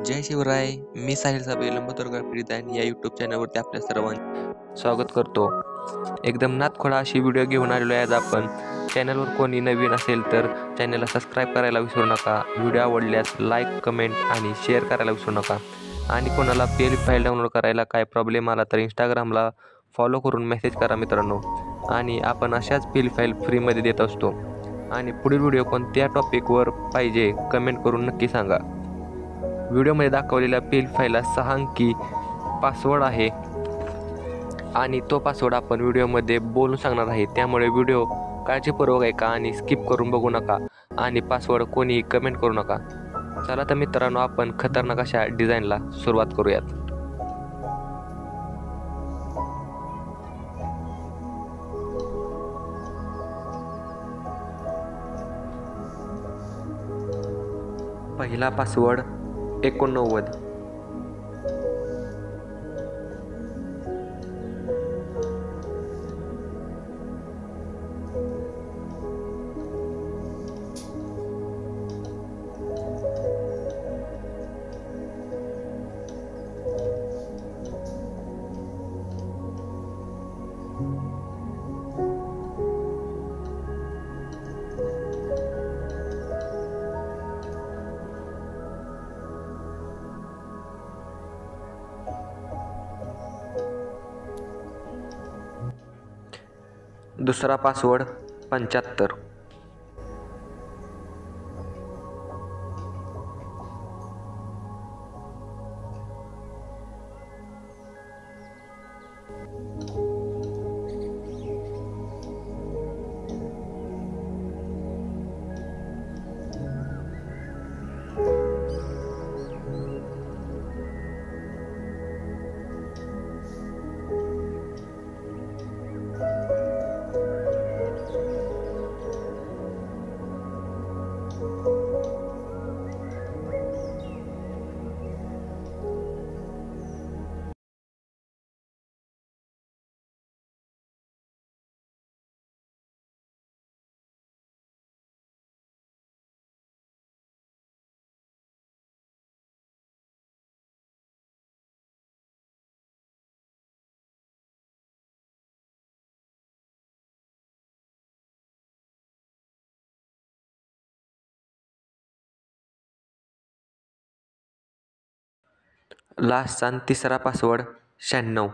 जय शिवराय. मी साहिल साबळे लंबोदर पीडितायन या यूट्यूब चॅनलवरती आपल्या सर्वांचे स्वागत करतो. एकदम नादखोळा अशी व्हिडिओ घेऊन आलेलो आहे आज आपण. चॅनलवर कोणी नवीन असेल तर चॅनलला सबस्क्राईब करायला विसरू नका. व्हिडिओ आवडल्यास लाईक, कमेंट आणि शेअर करायला विसरू नका. आणि कोणाला PLF फाईल डाउनलोड करायला काय प्रॉब्लेम आला तर इंस्टाग्रामला फॉलो करून मेसेज करा मित्रांनो. आणि आपण अशाच PLF फाईल फ्रीमध्ये देत असतो. आणि पुढील व्हिडिओ कोणत्या टॉपिकवर पाहिजे कमेंट करून नक्की सांगा. व्हिडिओमध्ये दाखवलेल्या PLF फाईलला 6 अंकी पासवर्ड आहे आणि तो पासवर्ड आपण व्हिडिओमध्ये बोलून सांगणार आहे. त्यामुळे व्हिडिओ काळजीपूर्वक ऐका आणि स्किप करून बघू नका आणि पासवर्ड कोणीही कमेंट करू नका. चला तर मित्रांनो, आपण खतरनाक अशा डिझाईनला सुरुवात करूयात. पहिला पासवर्ड 89. दुसरा पासवर्ड 75. लास्टचा आणि तिसरा पासवर्ड 96.